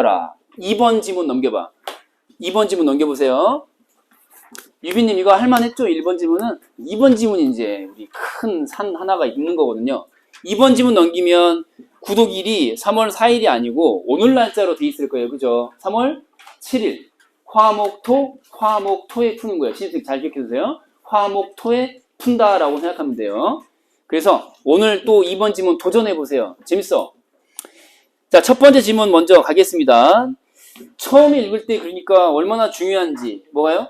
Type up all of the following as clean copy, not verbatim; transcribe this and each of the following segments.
2번 지문 넘겨봐. 2번 지문 넘겨보세요. 유빈님 이거 할만했죠? 1번 지문은. 2번 지문이 이제 우리 큰 산 하나가 있는 거거든요. 2번 지문 넘기면 구독일이 3월 4일이 아니고 오늘 날짜로 돼 있을 거예요. 그죠? 3월 7일. 화목토에 푸는 거예요. 신입생 잘 기억해주세요. 화목토에 푼다라고 생각하면 돼요. 그래서 오늘 또 2번 지문 도전해보세요. 재밌어. 자, 첫 번째 지문 먼저 가겠습니다. 처음에 읽을 때 그러니까 얼마나 중요한지, 뭐가요?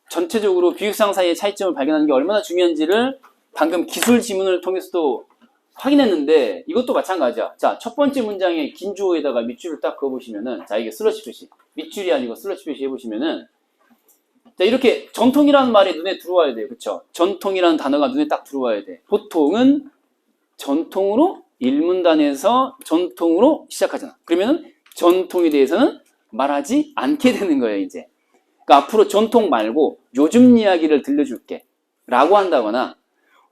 전체적으로 비읍상 사이의 차이점을 발견하는 게 얼마나 중요한지를 방금 기술 지문을 통해서도 확인했는데 이것도 마찬가지야. 자, 첫 번째 문장에 긴 주어에다가 밑줄을 딱 그어보시면은, 자, 이게 슬러시 표시. 밑줄이 아니고 슬러시 표시 해보시면은, 자, 이렇게 전통이라는 말이 눈에 들어와야 돼요. 그쵸? 전통이라는 단어가 눈에 딱 들어와야 돼. 보통은 전통으로 일문단에서 전통으로 시작하잖아. 그러면은 전통에 대해서는 말하지 않게 되는 거예요, 이제. 그러니까 앞으로 전통 말고 요즘 이야기를 들려줄게 라고 한다거나,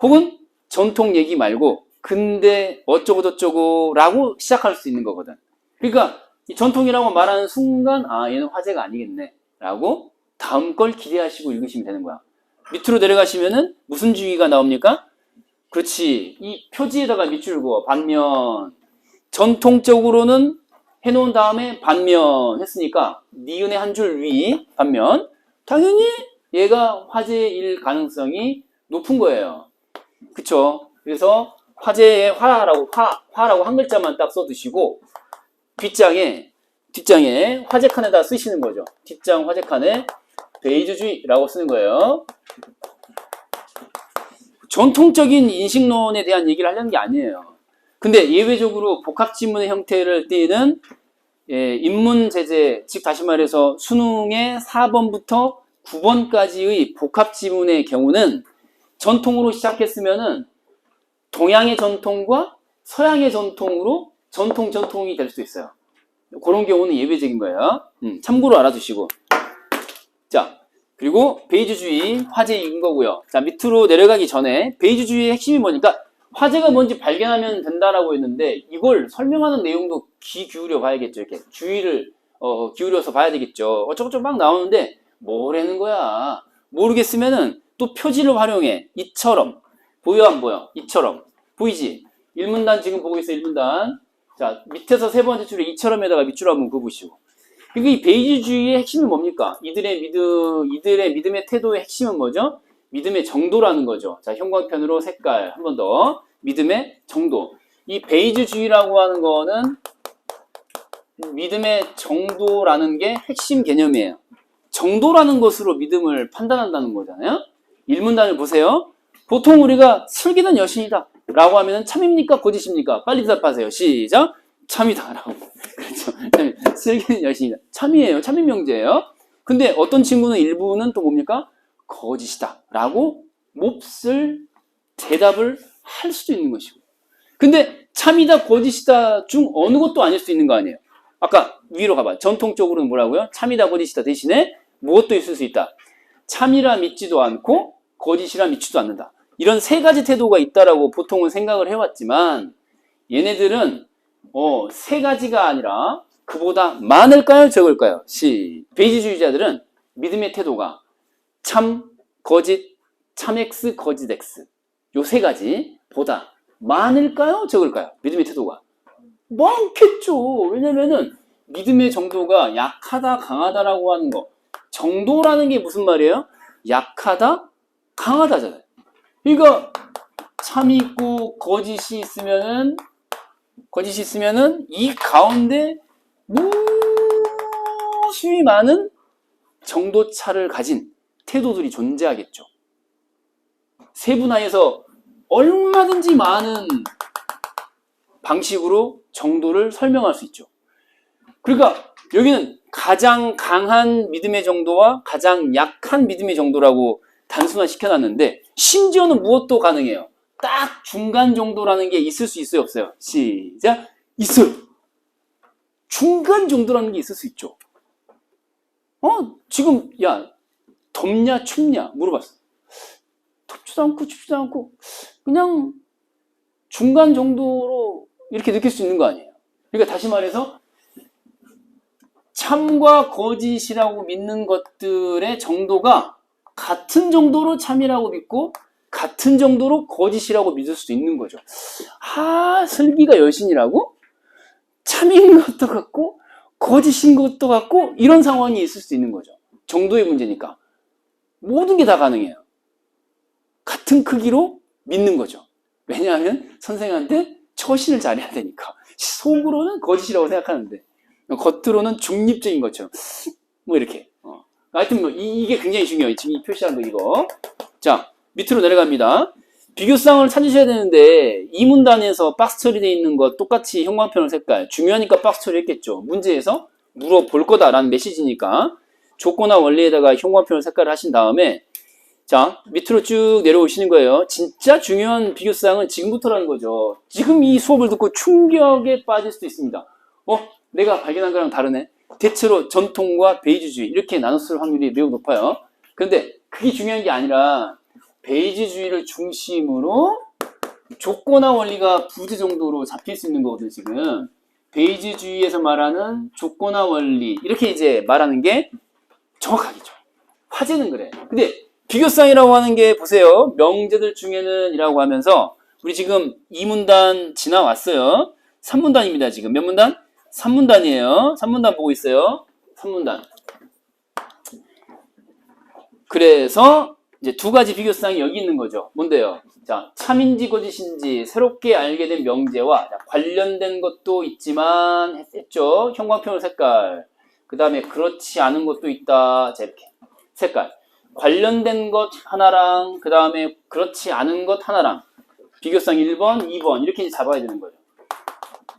혹은 전통 얘기 말고 근데 어쩌고저쩌고 라고 시작할 수 있는 거거든. 그러니까 이 전통이라고 말하는 순간, 아, 얘는 화제가 아니겠네 라고 다음 걸 기대하시고 읽으시면 되는 거야. 밑으로 내려가시면은 무슨 주의가 나옵니까? 그렇지. 이 표지에다가 밑줄 그어. 반면. 전통적으로는 해놓은 다음에 반면 했으니까 니은의 한 줄 위 반면. 당연히 얘가 화제일 가능성이 높은 거예요. 그쵸? 그래서 화제의 화라고 한 글자만 딱 써두시고 뒷장에 화제 칸에다 쓰시는 거죠. 뒷장 화제 칸에 베이주주의라고 쓰는 거예요. 전통적인 인식론에 대한 얘기를 하려는 게 아니에요. 근데 예외적으로 복합지문의 형태를 띠는 인문제재, 즉 다시 말해서 수능의 4번부터 9번까지의 복합지문의 경우는 전통으로 시작했으면은 동양의 전통과 서양의 전통으로 전통이 될 수 있어요. 그런 경우는 예외적인 거예요. 참고로 알아두시고. 자, 그리고 베이주주의 화제인 거고요. 자, 밑으로 내려가기 전에 베이주주의의 핵심이 뭐니까 화제가 뭔지 발견하면 된다라고 했는데 이걸 설명하는 내용도 귀 기울여 봐야겠죠. 이렇게 주의를 기울여서 봐야 되겠죠. 어쩌고저쩌고 막 나오는데 뭐라는 거야. 모르겠으면은 또 표지를 활용해. 이처럼. 보여 안 보여? 이처럼. 보이지? 1문단 지금 보고 있어. 1문단. 자, 밑에서 세 번째 줄에 이처럼에다가 밑줄 한번 그어보시고. 그리고 이 베이주주의의 핵심은 뭡니까? 이들의 믿음의 태도의 핵심은 뭐죠? 믿음의 정도라는 거죠. 자, 형광펜으로 색깔 한 번 더. 믿음의 정도. 이 베이주주의라고 하는 거는 믿음의 정도라는 게 핵심 개념이에요. 정도라는 것으로 믿음을 판단한다는 거잖아요. 1문단을 보세요. 보통 우리가 슬기는 여신이다 라고 하면 참입니까? 거짓입니까? 빨리 대답하세요. 시작. 참이다 라고. 그렇죠. 슬기는 여신이다. 참이에요. 참인 명제예요. 근데 어떤 친구는 일부는 또 뭡니까? 거짓이다 라고 몹쓸 대답을 할 수도 있는 것이고. 근데 참이다 거짓이다 중 어느 것도 아닐 수 있는 거 아니에요. 아까 위로 가봐. 전통적으로는 뭐라고요? 참이다 거짓이다 대신에 무엇도 있을 수 있다. 참이라 믿지도 않고 거짓이라 믿지도 않는다. 이런 세 가지 태도가 있다라고 보통은 생각을 해왔지만 얘네들은 세 가지가 아니라 그보다 많을까요? 적을까요? 베이지주의자들은 믿음의 태도가 참, 거짓, 참X, 거짓 X 요 세 가지 보다 많을까요? 적을까요? 믿음의 태도가 많겠죠. 왜냐면은 믿음의 정도가 약하다, 강하다라고 하는 거. 정도라는 게 무슨 말이에요? 약하다, 강하다잖아요. 그러니까 참이 있고 거짓이 있으면은 이 가운데 무수히 많은 정도차를 가진 태도들이 존재하겠죠. 세분화해서 얼마든지 많은 방식으로 정도를 설명할 수 있죠. 그러니까 여기는 가장 강한 믿음의 정도와 가장 약한 믿음의 정도라고 단순화 시켜놨는데 심지어는 무엇도 가능해요. 딱 중간 정도라는 게 있을 수 있어요, 없어요? 시작. 있어요. 중간 정도라는 게 있을 수 있죠. 지금 야 덥냐 춥냐 물어봤어. 덥지도 않고 춥지도 않고 그냥 중간 정도로 이렇게 느낄 수 있는 거 아니에요. 그러니까 다시 말해서 참과 거짓이라고 믿는 것들의 정도가 같은 정도로 참이라고 믿고 같은 정도로 거짓이라고 믿을 수도 있는 거죠. 슬기가 여신이라고? 참인 것도 같고 거짓인 것도 같고 이런 상황이 있을 수 있는 거죠. 정도의 문제니까. 모든 게 다 가능해요. 같은 크기로 믿는 거죠. 왜냐하면 선생한테 처신을 잘해야 되니까. 속으로는 거짓이라고 생각하는데 겉으로는 중립적인 것처럼 뭐 이렇게. 하여튼 뭐 이게 굉장히 중요해요. 지금 이 표시한 거 이거. 자, 밑으로 내려갑니다. 비교쌍을 찾으셔야 되는데 이 문단에서 박스 처리되어 있는 것 똑같이 형광펜으로 색깔 중요하니까 박스 처리했겠죠. 문제에서 물어볼 거다라는 메시지니까 조건화 원리에다가 형광펜으로 색깔을 하신 다음에 자 밑으로 쭉 내려오시는 거예요. 진짜 중요한 비교쌍은 지금부터라는 거죠. 지금 이 수업을 듣고 충격에 빠질 수도 있습니다. 내가 발견한 거랑 다르네. 대체로 전통과 베이지주의 이렇게 나눴을 확률이 매우 높아요. 그런데 그게 중요한 게 아니라 베이지주의를 중심으로 조건화 원리가 부재 정도로 잡힐 수 있는 거거든요. 지금 베이지주의에서 말하는 조건화 원리 이렇게 이제 말하는 게 정확하겠죠. 화제는 그래. 근데 비교쌍이라고 하는 게 보세요. 명제들 중에는 이라고 하면서 우리 지금 2문단 지나왔어요. 3문단입니다. 지금 몇 문단? 3문단이에요. 3문단 보고 있어요. 3문단. 그래서 이제 두 가지 비교쌍이 여기 있는 거죠. 뭔데요? 자, 참인지 거짓인지 새롭게 알게 된 명제와 관련된 것도 있지만 했죠. 형광펜으로 색깔. 그 다음에 그렇지 않은 것도 있다. 자, 이렇게. 색깔. 관련된 것 하나랑 그 다음에 그렇지 않은 것 하나랑 비교쌍 1번, 2번 이렇게 잡아야 되는 거예요.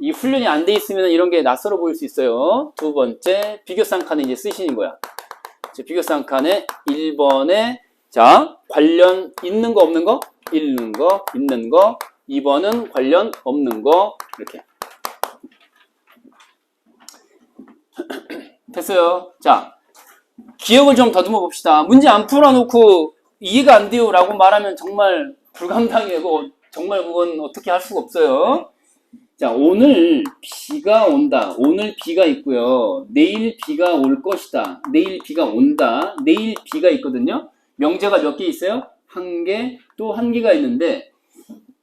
이 훈련이 안 돼 있으면 이런 게 낯설어 보일 수 있어요. 두 번째 비교쌍 칸에 이제 쓰시는 거야. 비교쌍 칸에 1번에 자 관련 있는 거 없는 거? 있는 거, 있는 거. 2번은 관련 없는 거 이렇게. 됐어요. 자 기억을 좀 더듬어 봅시다. 문제 안 풀어놓고 이해가 안 돼요 라고 말하면 정말 불감당이고 정말 그건 어떻게 할 수가 없어요. 자, 오늘 비가 온다. 오늘 비가 있고요. 내일 비가 올 것이다. 내일 비가 온다. 내일 비가 있거든요. 명제가 몇 개 있어요? 한 개, 또 한 개가 있는데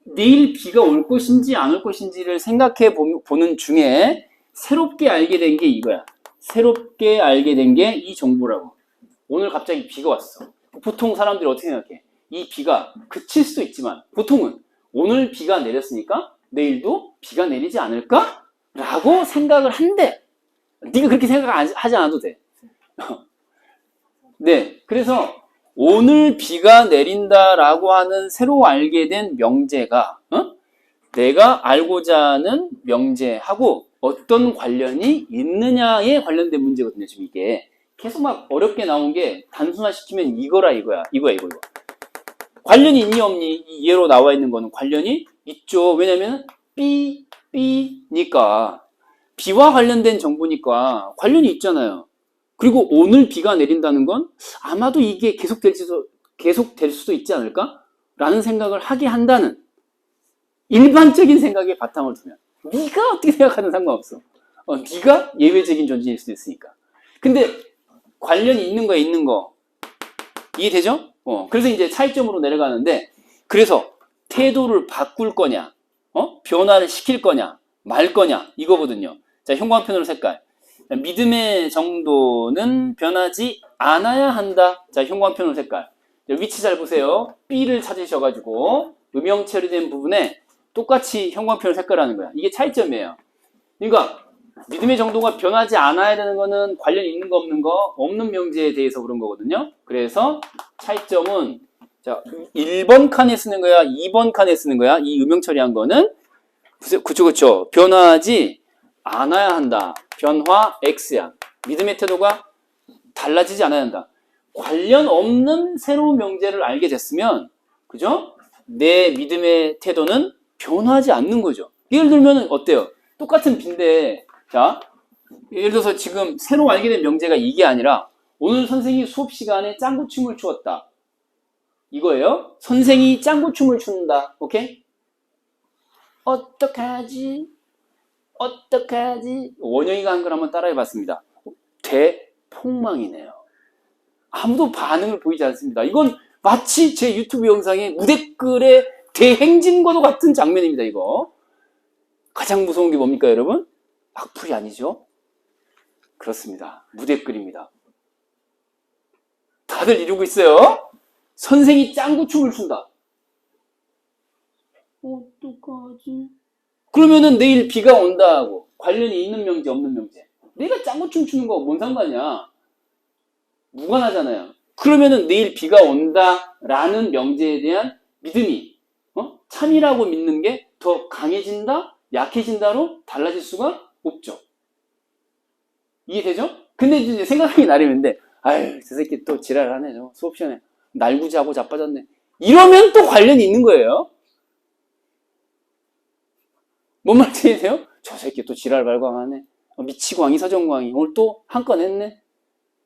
내일 비가 올 것인지 안 올 것인지를 생각해 보는 중에 새롭게 알게 된 게 이거야. 새롭게 알게 된 게 이 정보라고. 오늘 갑자기 비가 왔어. 보통 사람들이 어떻게 생각해? 이 비가 그칠 수도 있지만 보통은 오늘 비가 내렸으니까 내일도 비가 내리지 않을까? 라고 생각을 한대. 네가 그렇게 생각하지 않아도 돼. 네, 그래서 오늘 비가 내린다라고 하는 새로 알게 된 명제가 내가 알고자 하는 명제하고 어떤 관련이 있느냐에 관련된 문제거든요. 지금 이게 계속 막 어렵게 나온 게 단순화시키면 이거야. 관련이 있니 없니? 이 예로 나와 있는 거는 관련이 있죠. 왜냐면 B니까 비와 관련된 정보니까 관련이 있잖아요. 그리고 오늘 비가 내린다는 건 아마도 이게 계속될 수도 있지 않을까? 라는 생각을 하게 한다는 일반적인 생각에 바탕을 두면 네가 어떻게 생각하든 상관없어. 네가 예외적인 존재일 수도 있으니까. 근데 관련이 있는 거에 있는 거 이해되죠? 그래서 이제 차이점으로 내려가는데 그래서 태도를 바꿀 거냐 변화를 시킬 거냐 말 거냐 이거거든요. 자, 형광펜으로 색깔. 믿음의 정도는 변하지 않아야 한다. 자, 형광펜으로 색깔. 위치 잘 보세요. B를 찾으셔가지고 음영 처리된 부분에 똑같이 형광펜으로 색깔하는 거야. 이게 차이점이에요. 그러니까 믿음의 정도가 변하지 않아야 되는 거는 관련 있는 거 없는 거 없는 명제에 대해서 그런 거거든요. 그래서 차이점은 자 1번 칸에 쓰는 거야 2번 칸에 쓰는 거야. 이 음영 처리한 거는 그쵸 변하지 않아야 한다. 변화 X야. 믿음의 태도가 달라지지 않아야 한다. 관련 없는 새로운 명제를 알게 됐으면 그죠? 내 믿음의 태도는 변하지 않는 거죠. 예를 들면 어때요? 똑같은 빈대 자 예를 들어서 지금 새로 알게 된 명제가 이게 아니라 오늘 선생이 수업 시간에 짱구춤을 추었다. 이거예요. 선생이 짱구춤을 춘다. 오케이? 어떡하지? 원영이가 한 걸 한번 따라해 봤습니다. 대폭망이네요. 아무도 반응을 보이지 않습니다. 이건 마치 제 유튜브 영상의 무댓글의 대행진과도 같은 장면입니다. 이거 가장 무서운 게 뭡니까 여러분? 악플이 아니죠? 그렇습니다. 무댓글입니다. 다들 이러고 있어요. 선생이 짱구춤을 춘다. 어떡하지? 그러면은 내일 비가 온다 하고 관련이 있는 명제 없는 명제. 내가 짱구춤 추는 거 뭔 상관이야? 무관하잖아요. 그러면은 내일 비가 온다라는 명제에 대한 믿음이 참이라고 믿는 게 더 강해진다, 약해진다로 달라질 수가 없죠. 이해되죠? 근데 이제 생각하기 나름인데, 아유, 저 새끼 또 지랄하네. 수업 시간에 날구지하고 자빠졌네. 이러면 또 관련이 있는 거예요. 뭔 말인지 이해돼요? 저 새끼 또 지랄 발광하네. 미치광이 서정광이 오늘 또 한 건 했네.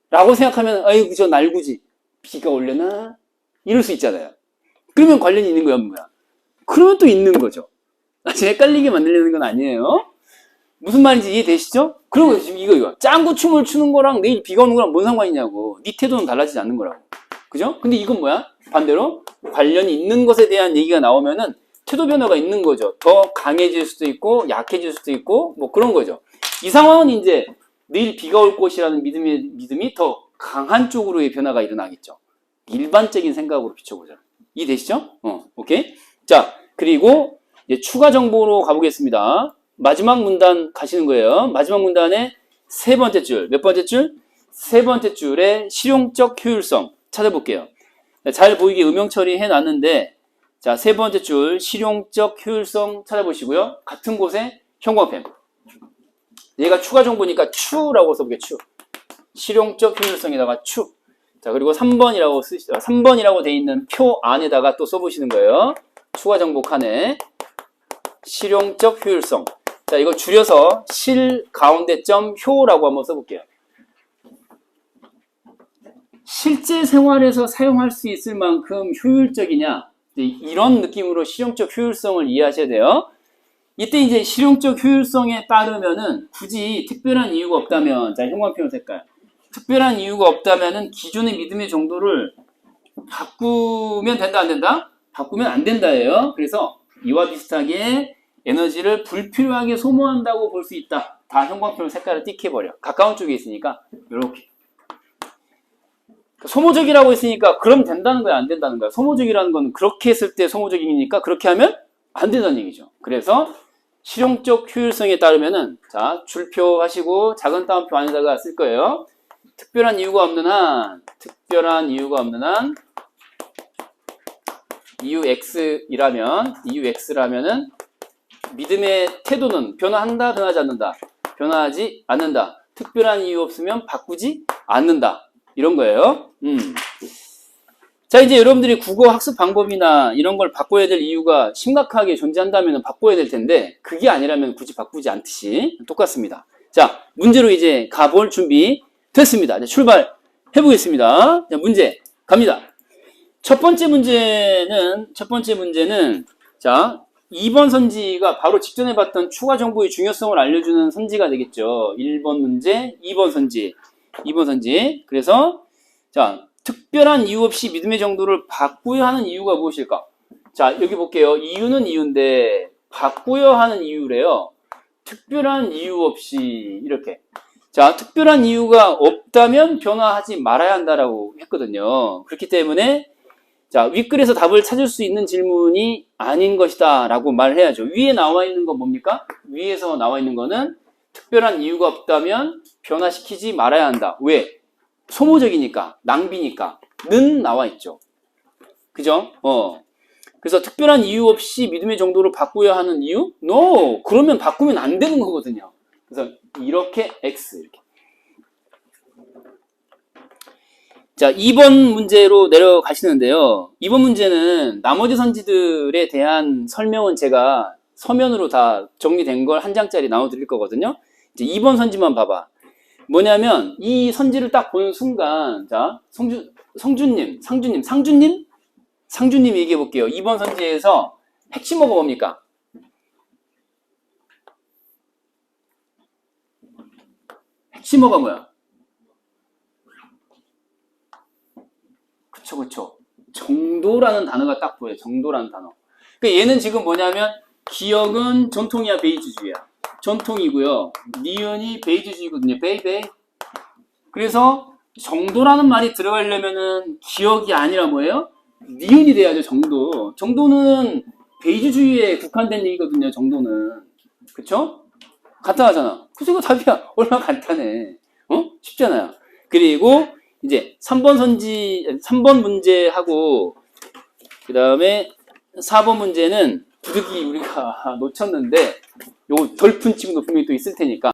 라고 생각하면 아이고 저 날구지 비가 올려나? 이럴 수 있잖아요. 그러면 관련이 있는 거야 뭐야? 그러면 또 있는 거죠. 지금 헷갈리게 만들려는 건 아니에요. 무슨 말인지 이해되시죠? 그리고 지금 이거 짱구춤을 추는 거랑 내일 비가 오는 거랑 뭔 상관이냐고. 네 태도는 달라지지 않는 거라고. 그죠? 근데 이건 뭐야? 반대로 관련이 있는 것에 대한 얘기가 나오면은 태도 변화가 있는 거죠. 더 강해질 수도 있고 약해질 수도 있고 뭐 그런 거죠. 이 상황은 이제 내일 비가 올 것이라는 믿음이 더 강한 쪽으로의 변화가 일어나겠죠. 일반적인 생각으로 비춰보자. 이해되시죠? 오케이. 자, 그리고 이제 추가 정보로 가보겠습니다. 마지막 문단 가시는 거예요. 마지막 문단의 세 번째 줄. 몇 번째 줄? 세 번째 줄의 실용적 효율성 찾아볼게요. 잘 보이게 음영 처리해 놨는데, 자, 세 번째 줄 실용적 효율성 찾아보시고요. 같은 곳에 형광펜. 얘가 추가 정보니까 추라고 써볼게요. 추. 실용적 효율성에다가 추. 자, 그리고 3번이라고 돼 있는 표 안에다가 또 써보시는 거예요. 추가 정보 칸에 실용적 효율성. 자, 이거 줄여서 실 가운데 점 효라고 한번 써볼게요. 실제 생활에서 사용할 수 있을 만큼 효율적이냐? 이런 느낌으로 실용적 효율성을 이해하셔야 돼요. 이때 이제 실용적 효율성에 따르면은 굳이 특별한 이유가 없다면, 자, 형광펜 색깔. 특별한 이유가 없다면은 기존의 믿음의 정도를 바꾸면 된다, 안 된다? 바꾸면 안 된다예요. 그래서 이와 비슷하게 에너지를 불필요하게 소모한다고 볼 수 있다. 다 형광펜 색깔을 띡 해버려. 가까운 쪽에 있으니까 이렇게. 소모적이라고 했으니까 그럼 된다는 거야, 안 된다는 거야? 소모적이라는 건 그렇게 했을 때 소모적이니까 그렇게 하면 안 된다는 얘기죠. 그래서 실용적 효율성에 따르면은 자, 줄표 하시고 작은 따옴표 안에다가 쓸 거예요. 특별한 이유가 없는 한 이유 X라면은 믿음의 태도는 변화한다, 변하지 않는다? 변화하지 않는다. 특별한 이유 없으면 바꾸지 않는다. 이런 거예요. 자, 이제 여러분들이 국어 학습 방법이나 이런 걸 바꿔야 될 이유가 심각하게 존재한다면 바꿔야 될 텐데 그게 아니라면 굳이 바꾸지 않듯이 똑같습니다. 자, 문제로 이제 가볼 준비 됐습니다. 이제 출발해 보겠습니다. 자, 문제 갑니다. 첫 번째 문제는 자, 2번 선지가 바로 직전에 봤던 추가 정보의 중요성을 알려주는 선지가 되겠죠. 1번 문제, 2번 선지. 그래서 자, 특별한 이유 없이 믿음의 정도를 바꾸어야 하는 이유가 무엇일까? 자, 여기 볼게요. 이유는 이유인데 바꾸어야 하는 이유래요. 특별한 이유 없이 이렇게. 자, 특별한 이유가 없다면 변화하지 말아야 한다라고 했거든요. 그렇기 때문에 자, 윗글에서 답을 찾을 수 있는 질문이 아닌 것이다 라고 말해야죠. 위에 나와 있는 건 뭡니까? 위에서 나와 있는 거는 특별한 이유가 없다면 변화시키지 말아야 한다. 왜? 소모적이니까, 낭비니까 는 나와 있죠. 그죠? 그래서 특별한 이유 없이 믿음의 정도를 바꾸어야 하는 이유? No! 그러면 바꾸면 안 되는 거거든요. 그래서 이렇게 X 이렇게. 자, 2번 문제로 내려가시는데요. 2번 문제는 나머지 선지들에 대한 설명은 제가 서면으로 다 정리된 걸 한 장짜리 나눠드릴 거거든요. 이제 2번 선지만 봐봐. 뭐냐면 이 선지를 딱 보는 순간 자, 상주님 얘기해 볼게요. 2번 선지에서 핵심어가 뭡니까? 핵심어가 뭐야? 그쵸. 정도라는 단어가 딱 보여요. 정도라는 단어. 그러니까 얘는 지금 뭐냐면 기억은 전통이야, 베이지주의야. 전통이고요. 니은이 베이지주의거든요. 베이베이. 그래서 정도라는 말이 들어가려면은 기억이 아니라 뭐예요? 니은이 돼야죠, 정도. 정도는 베이지주의에 국한된 얘기거든요, 정도는. 그쵸? 간단하잖아. 그래서 이거 답이야. 얼마나 간단해. 쉽잖아요. 그리고 이제 3번 문제하고 그 다음에 4번 문제는 부득이 우리가 놓쳤는데 요거 덜 푼 친구도 분명히 또 있을 테니까